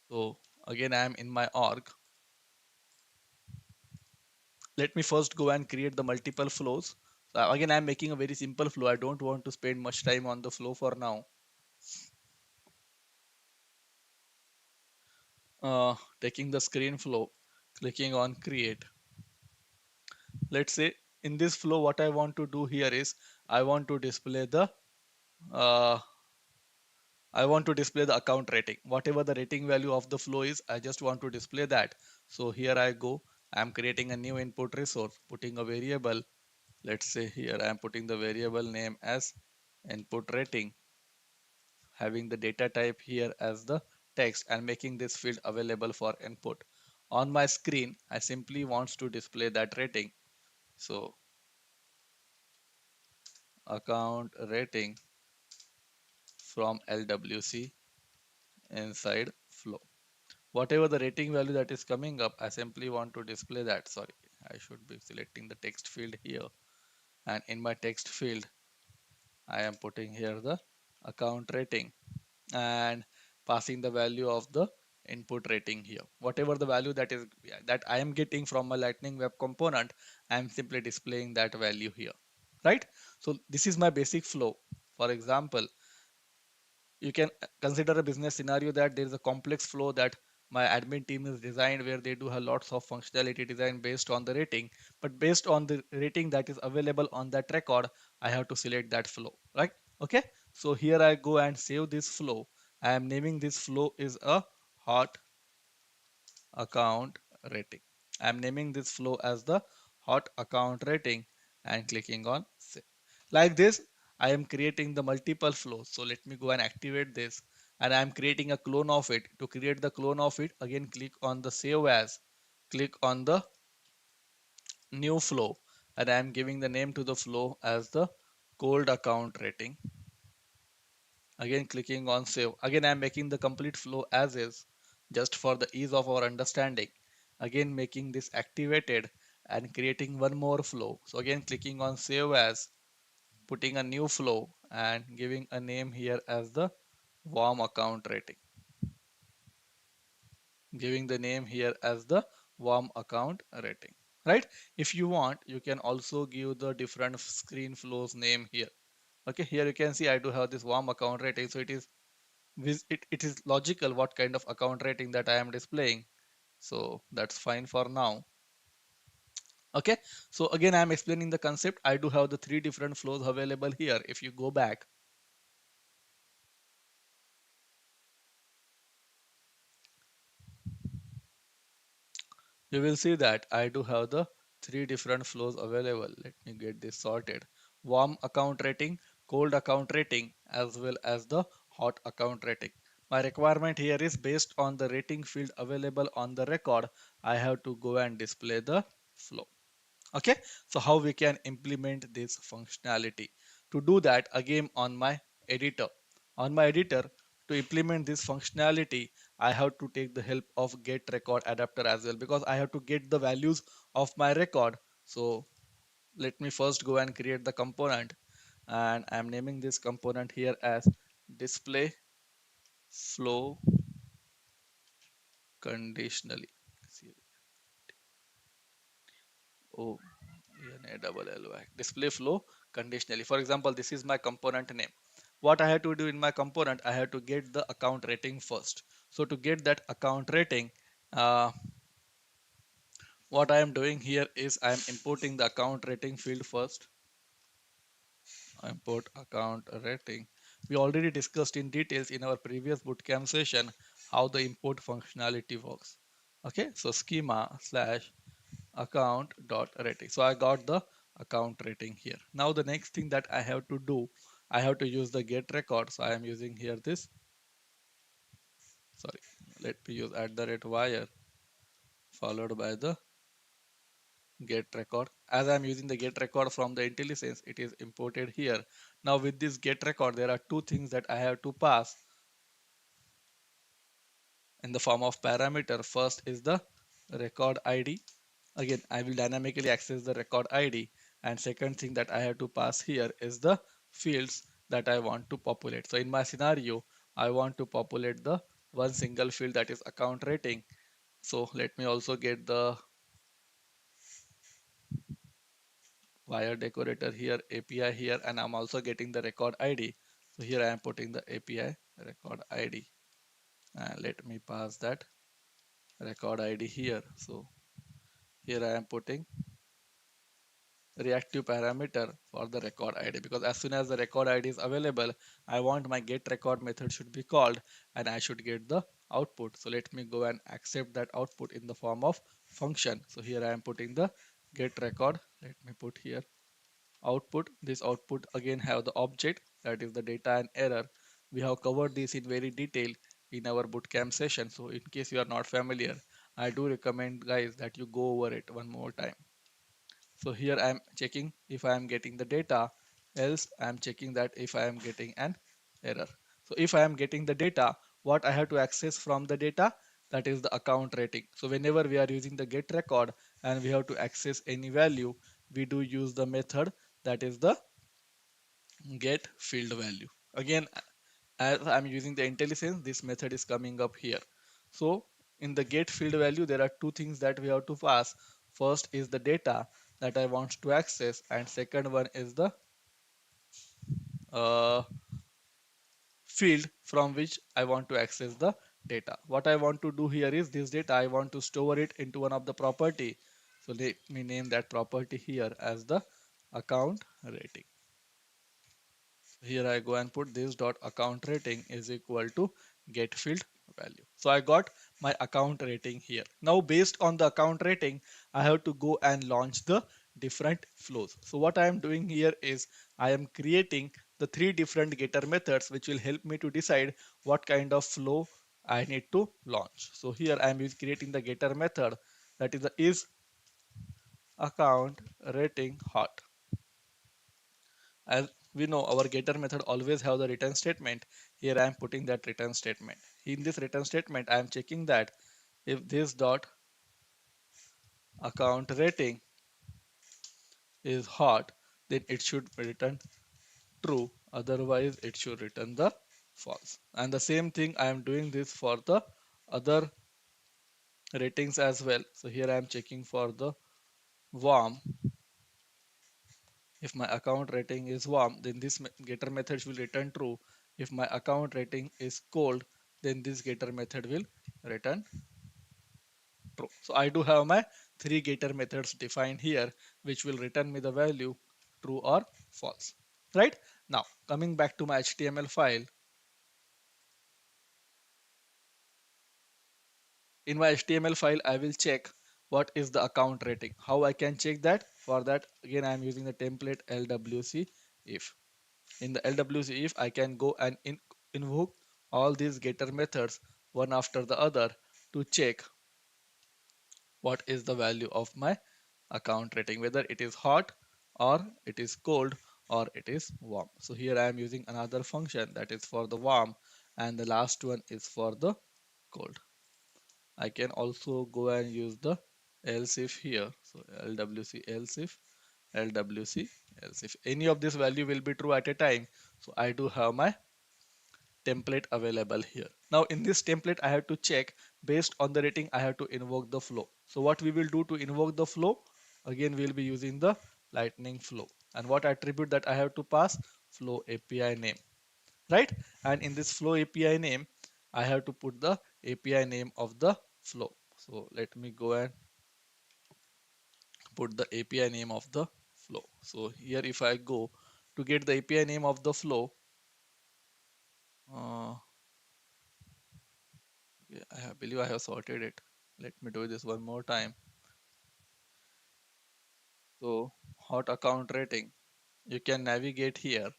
So again, I am in my org. Let me first go and create the multiple flows. So again, I'm making a very simple flow. I don't want to spend much time on the flow for now. Taking the screen flow, clicking on create. Let's say in this flow, what I want to do here is I want to display the uh, I want to display the account rating. Whatever the rating value of the flow is, I just want to display that. So here I go. I'm creating a new input resource, putting a variable. Let's say here I'm putting the variable name as input rating, having the data type here as the text and making this field available for input. On my screen, I simply wants to display that rating. So account rating from LWC inside flow. Whatever the rating value that is coming up, I simply want to display that. Sorry, I should be selecting the text field here. And in my text field, I am putting here the account rating and passing the value of the input rating here. Whatever the value that is that I am getting from a Lightning Web Component, I am simply displaying that value here, right? So this is my basic flow. For example, you can consider a business scenario that there is a complex flow that my admin team is designed where they do have lots of functionality design based on the rating, but based on the rating that is available on that record, I have to select that flow, right? Okay, so here I go and save this flow. I am naming this flow is a hot account rating. I'm naming this flow as the hot account rating and clicking on save. Like this, I am creating the multiple flows. So let me go and activate this and I'm creating a clone of it. To create the clone of it, again click on the save as, click on the new flow and I'm giving the name to the flow as the cold account rating. Again clicking on save. Again I'm making the complete flow as is just for the ease of our understanding. Again making this activated and creating one more flow. So again clicking on save as, putting a new flow and giving a name here as the warm account rating. Giving the name here as the warm account rating. Right? If you want, you can also give the different screen flows name here. Okay, here you can see I do have this warm account rating. So it is logical what kind of account rating that I am displaying. So that's fine for now. Okay, so again I am explaining the concept. I do have the three different flows available here. If you go back, you will see that I do have the three different flows available. Let me get this sorted. Warm account rating, cold account rating, as well as the hot account rating. My requirement here is based on the rating field available on the record. I have to go and display the flow. Okay, so how we can implement this functionality? To do that, again on my editor, to implement this functionality, I have to take the help of get record adapter as well, because I have to get the values of my record. So let me first go and create the component, and I'm naming this component here as display flow conditionally. Oh, N-A-double-L-Y. Display flow conditionally. For example, this is my component name. What I have to do in my component, I have to get the account rating first. So to get that account rating, uh, what I am doing here is I am importing the account rating field first. Import account rating. We already discussed in details in our previous bootcamp session how the import functionality works. Okay, so schema slash account dot rating. So I got the account rating here. Now the next thing that I have to do, I have to use the get record. So I am using here this, sorry, let me use at the rate wire followed by the get record. As I'm using the get record from the IntelliSense, it is imported here. Now with this get record, there are two things that I have to pass in the form of parameter. First is the record ID. Again, I will dynamically access the record ID. And second thing that I have to pass here is the fields that I want to populate. So in my scenario, I want to populate the one single field that is account rating. So let me also get the wire decorator here, API here, and I'm also getting the record ID. So here I am putting the API record ID, and let me pass that record ID here. So here I am putting reactive parameter for the record ID, because as soon as the record ID is available, I want my get record method should be called and I should get the output. So let me go and accept that output in the form of function. So here I am putting the get record. Let me put here output. This output again have the object, that is the data and error. We have covered this in very detail in our bootcamp session. So in case you are not familiar, I do recommend guys that you go over it one more time. So here I am checking if I am getting the data, else I am checking that if I am getting an error. So if I am getting the data, what I have to access from the data, that is the account rating. So whenever we are using the get record and we have to access any value, we do use the method that is the get field value. Again, as I'm using the IntelliSense, this method is coming up here. So in the get field value, there are two things that we have to pass. First is the data that I want to access, and second one is the uh, field from which I want to access the data. What I want to do here is this data, I want to store it into one of the property. So let me name that property here as the account rating. Here I go and put this dot account rating is equal to get field value. So I got my account rating here. Now based on the account rating, I have to go and launch the different flows. So what I am doing here is I am creating the three different getter methods which will help me to decide what kind of flow I need to launch. So here I am creating the getter method, that is the is account rating hot. As we know, our getter method always have the return statement. Here I am putting that return statement. In this return statement, I am checking that if this dot account rating is hot, then it should return true. Otherwise, it should return the false. And the same thing I am doing this for the other ratings as well. So here I am checking for the warm. If my account rating is warm, then this getter method will return true. If my account rating is cold, then this getter method will return true. So I do have my three getter methods defined here, which will return me the value true or false. Right? Now, coming back to my HTML file, in my HTML file, I will check what is the account rating. How I can check that? For that, again, I am using the template LWC if. In the LWC if, I can go and invoke all these getter methods one after the other to check what is the value of my account rating, whether it is hot or it is cold or it is warm. So here I am using another function that is for the warm, and the last one is for the cold. I can also go and use the else if here. So LWC else if, LWC else if any of this value will be true at a time. So I do have my template available here. Now in this template, I have to check based on the rating, I have to invoke the flow. So what we will do to invoke the flow, again, we'll be using the lightning flow. And what attribute that I have to pass? Flow API name, right? And in this flow API name, I have to put the API name of the flow. So let me go and put the API name of the flow. So here if I go to get the API name of the flow, Uh, okay, believe I have sorted it. Let me do this one more time. So, hot account rating. You can navigate here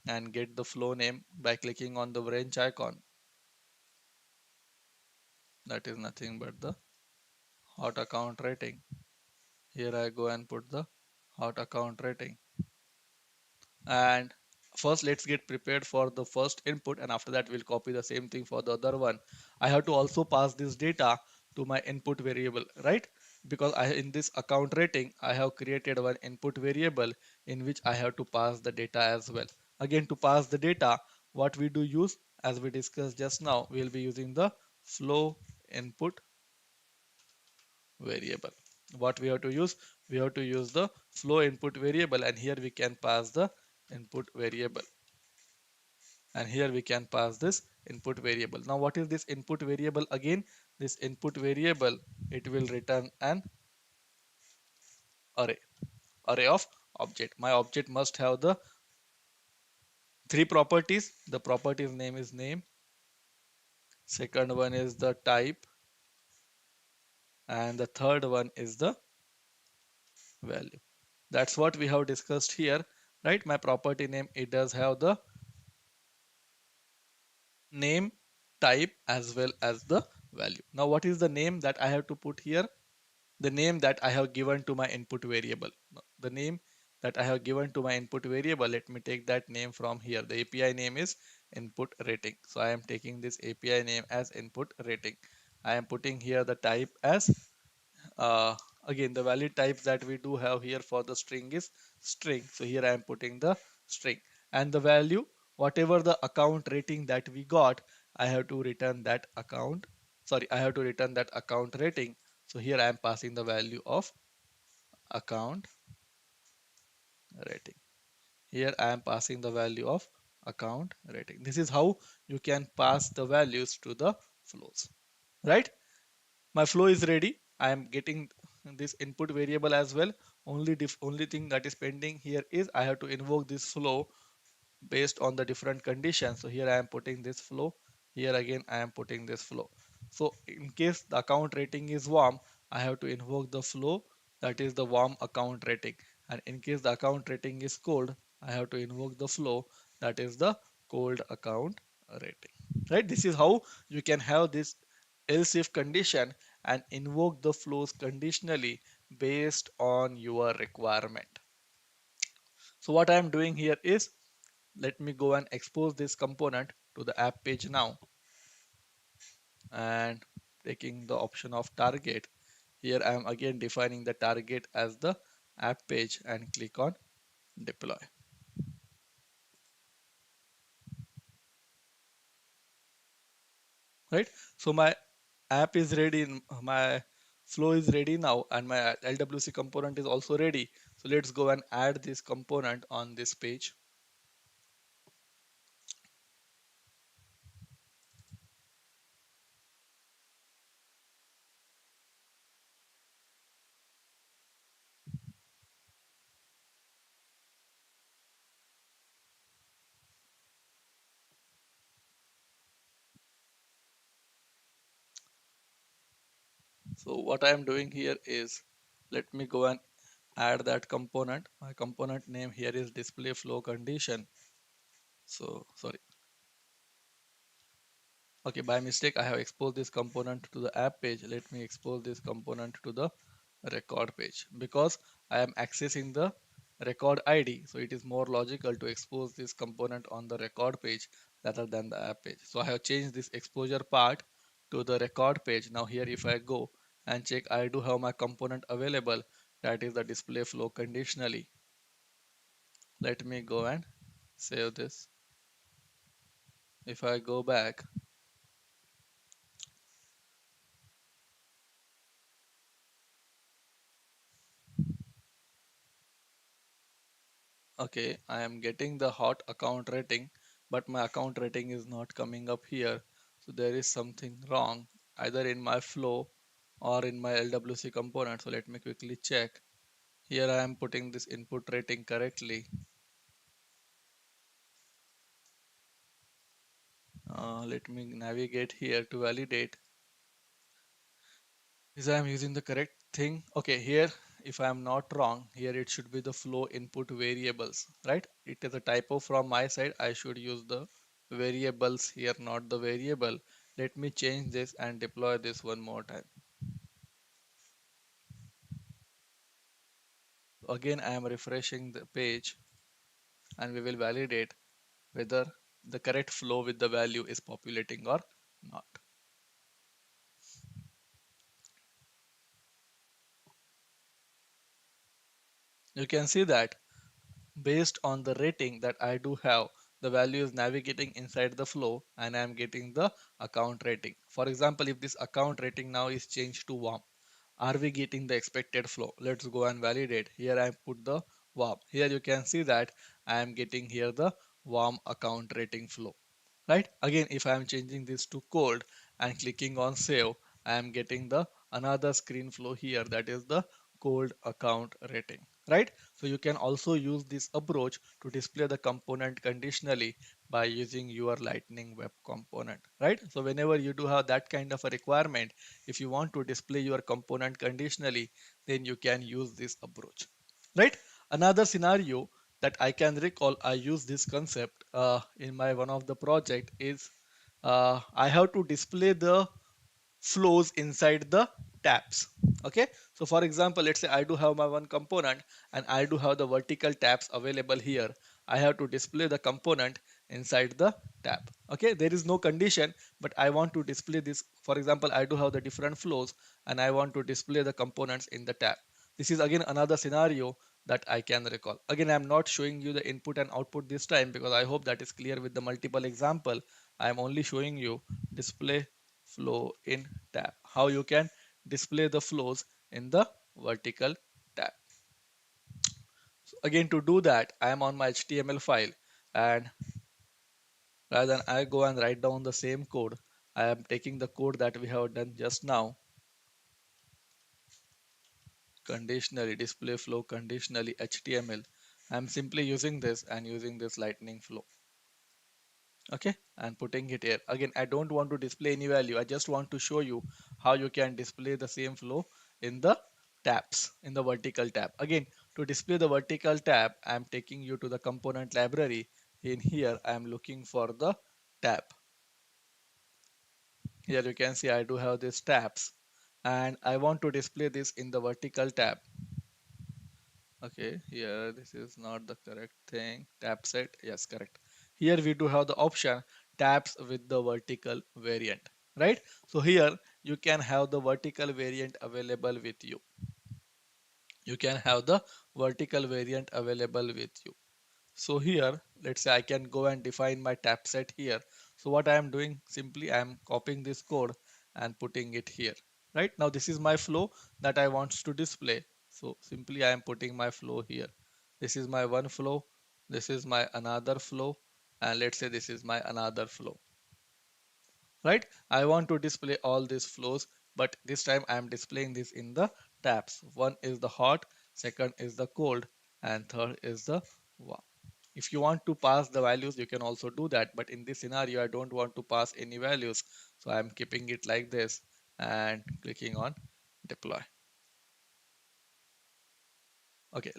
and get the flow name by clicking on the wrench icon. That is nothing but the hot account rating. Here I go and put the hot account rating. And first let's get prepared for the first input, and after that we'll copy the same thing for the other one. I have to also pass this data to my input variable, right? Because I in this account rating I have created one input variable in which I have to pass the data as well. Again, to pass the data, what we do use, as we discussed just now, we'll be using the flow input variable. What we have to use, we have to use the flow input variable, and here we can pass the input variable, and here we can pass this input variable. Now what is this input variable again? This input variable, it will return an array, array of object. My object must have the three properties. The properties name is name, second one is the type, and the third one is the value. That's what we have discussed here, right? My property name, it does have the name, type, as well as the value. Now what is the name that I have to put here? The name that I have given to my input variable. The name that I have given to my input variable, let me take that name from here. The API name is input rating. So I am taking this API name as input rating. I am putting here the type as uh, again, the valid types that we do have here for the string is string. So here I am putting the string, and the value, whatever the account rating that we got, I have to return that account. Sorry, I have to return that account rating. So here I am passing the value of account rating. Here I am passing the value of account rating. This is how you can pass the values to the flows, right? My flow is ready. I am getting this input variable as well. Only thing that is pending here is I have to invoke this flow based on the different conditions. So here I am putting this flow. Here again I am putting this flow. So in case the account rating is warm, I have to invoke the flow that is the warm account rating. And in case the account rating is cold, I have to invoke the flow that is the cold account rating. Right? This is how you can have this else if condition and invoke the flows conditionally based on your requirement. So what I am doing here is, let me go and expose this component to the app page now, and taking the option of target. Here I am again defining the target as the app page and click on deploy. Right? So my app is ready, my flow is ready now, and my LWC component is also ready. So let's go and add this component on this page. So what I am doing here is, let me go and add that component. My component name here is display flow condition. So sorry. Okay, by mistake I have exposed this component to the app page. Let me expose this component to the record page, because I am accessing the record ID. So it is more logical to expose this component on the record page rather than the app page. So I have changed this exposure part to the record page. Now here if I go and check, I do have my component available, that is the display flow conditionally. Let me go and save this. If I go back, okay, I am getting the hot account rating, but my account rating is not coming up here. So there is something wrong either in my flow or in my LWC component. So let me quickly check. Here I am putting this input rating correctly. Let me navigate here to validate. Is I am using the correct thing? Okay, here, if I am not wrong, here it should be the flow input variables, right? It is a typo from my side. I should use the variables here, not the variable. Let me change this and deploy this one more time. Again, I am refreshing the page and we will validate whether the correct flow with the value is populating or not. You can see that based on the rating that I do have, the value is navigating inside the flow and I am getting the account rating. For example, if this account rating now is changed to warm, are we getting the expected flow? Let's go and validate. Here I put the warm. Here you can see that I am getting here the warm account rating flow. Right? Again, if I am changing this to cold and clicking on save, I am getting the another screen flow here, that is the cold account rating. Right? So you can also use this approach to display the component conditionally by using your lightning web component. Right? So whenever you do have that kind of a requirement, if you want to display your component conditionally, then you can use this approach. Right? Another scenario that I can recall, I use this concept in my one of the project is I have to display the flows inside the tabs. Okay, so for example, let's say I do have my one component and I do have the vertical tabs available here. I have to display the component inside the tab. Okay, there is no condition, but I want to display this. For example, I do have the different flows and I want to display the components in the tab. This is again another scenario that I can recall. Again, I'm not showing you the input and output this time because I hope that is clear with the multiple example. I am only showing you display flow in tab, how you can display the flows in the vertical tab. So again, to do that, I am on my HTML file, and rather than I go and write down the same code, I am taking the code that we have done just now, conditionally display flow conditionally HTML. I am simply using this and using this lightning flow. Okay, and putting it here. Again, I don't want to display any value. I just want to show you how you can display the same flow in the tabs, in the vertical tab. Again, to display the vertical tab, I am taking you to the component library. In here, I am looking for the tab. Here you can see I do have these tabs and I want to display this in the vertical tab. Okay, here this is not the correct thing. Tab set, yes, correct. Here we do have the option tabs with the vertical variant, right? So here you can have the vertical variant available with you. You can have the vertical variant available with you. So here, let's say I can go and define my tab set here. So what I am doing, simply I am copying this code and putting it here. Right now, this is my flow that I want to display. So simply I am putting my flow here. This is my one flow. This is my another flow. And let's say this is my another flow. Right? I want to display all these flows, but this time I am displaying this in the tabs. One is the hot, second is the cold, and third is the warm. If you want to pass the values, you can also do that. But in this scenario, I don't want to pass any values. So I'm keeping it like this and clicking on deploy. Okay,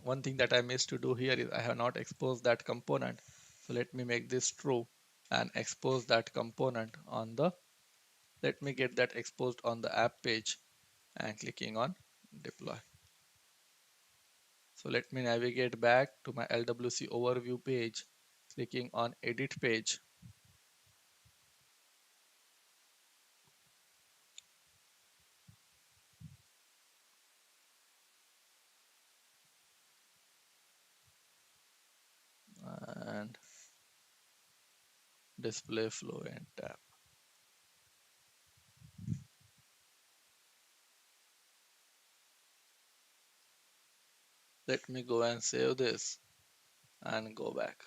one thing that I missed to do here is I have not exposed that component. So let me make this true and expose that component on the, let me get that exposed on the app page and clicking on deploy. So let me navigate back to my LWC overview page, clicking on edit page. And display flow and tab. Let me go and save this and go back.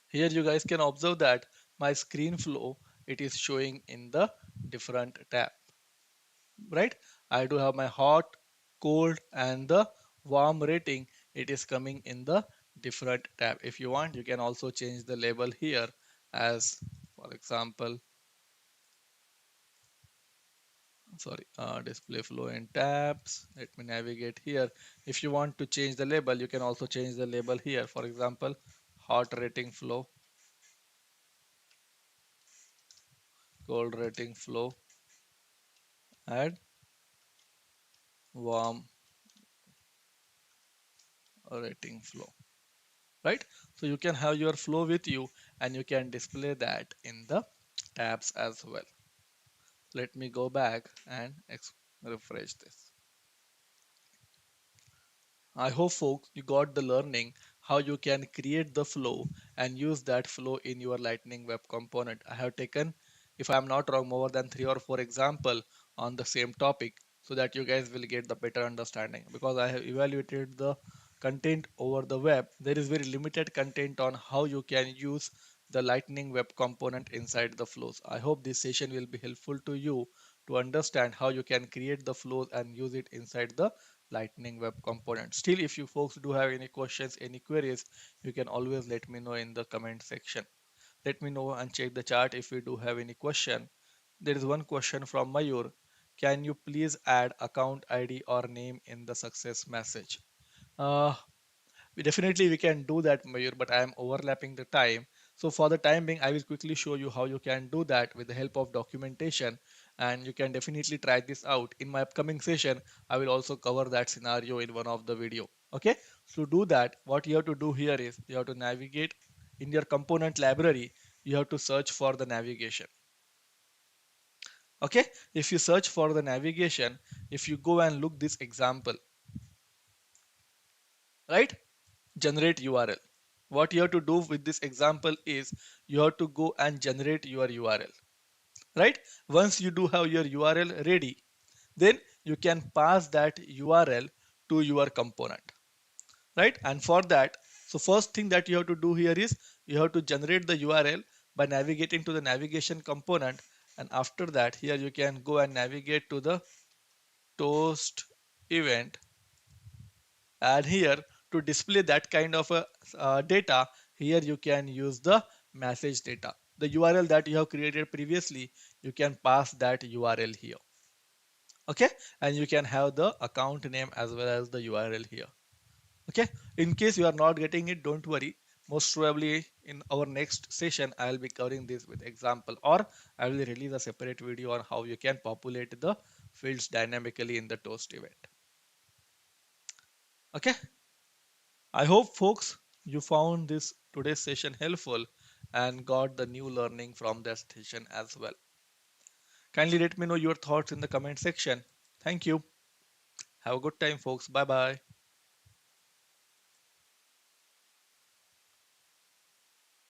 Here you guys can observe that my screen flow, it is showing in the different tab, right? I do have my hot, cold and the warm rating it is coming in the different tab. If you want, you can also change the label here as, for example, sorry, display flow in tabs. Let me navigate here. If you want to change the label, you can also change the label here. For example, hot rating flow, cold rating flow, and warm rating flow, right? So you can have your flow with you and you can display that in the tabs as well. Let me go back and refresh this. I hope folks you got the learning how you can create the flow and use that flow in your Lightning Web Component. I have taken, if I am not wrong, more than 3 or 4 example on the same topic so that you guys will get the better understanding, because I have evaluated the content over the web. There is very limited content on how you can use the Lightning Web Component inside the flows. I hope this session will be helpful to you to understand how you can create the flows and use it inside the Lightning Web Component. Still, if you folks do have any questions, any queries, you can always let me know in the comment section. Let me know and check the chat if you do have any question. There is one question from Mayur. Can you please add account ID or name in the success message? Uh, we can do that, Mayur, but I am overlapping the time. So for the time being, I will quickly show you how you can do that with the help of documentation, and you can definitely try this out. In my upcoming session, I will also cover that scenario in one of the video. Okay, so to do that, what you have to do here is you have to navigate in your component library. You have to search for the navigation. Okay, if you search for the navigation, if you go and look this example, right? Generate URL. What you have to do with this example is you have to go and generate your URL, right? Once you do have your URL ready, then you can pass that URL to your component, right? And for that, so first thing that you have to do here is you have to generate the URL by navigating to the navigation component. And after that, here you can go and navigate to the toast event, and here to display that kind of a data, here you can use the message data, the URL that you have created previously. You can pass that URL here. Okay, and you can have the account name as well as the URL here. Okay, in case you are not getting it, don't worry. Most probably in our next session I'll be covering this with example, or I will release a separate video on how you can populate the fields dynamically in the toast event. Okay, I hope folks you found this today's session helpful and got the new learning from that session as well. Kindly let me know your thoughts in the comment section. Thank you. Have a good time folks. Bye bye.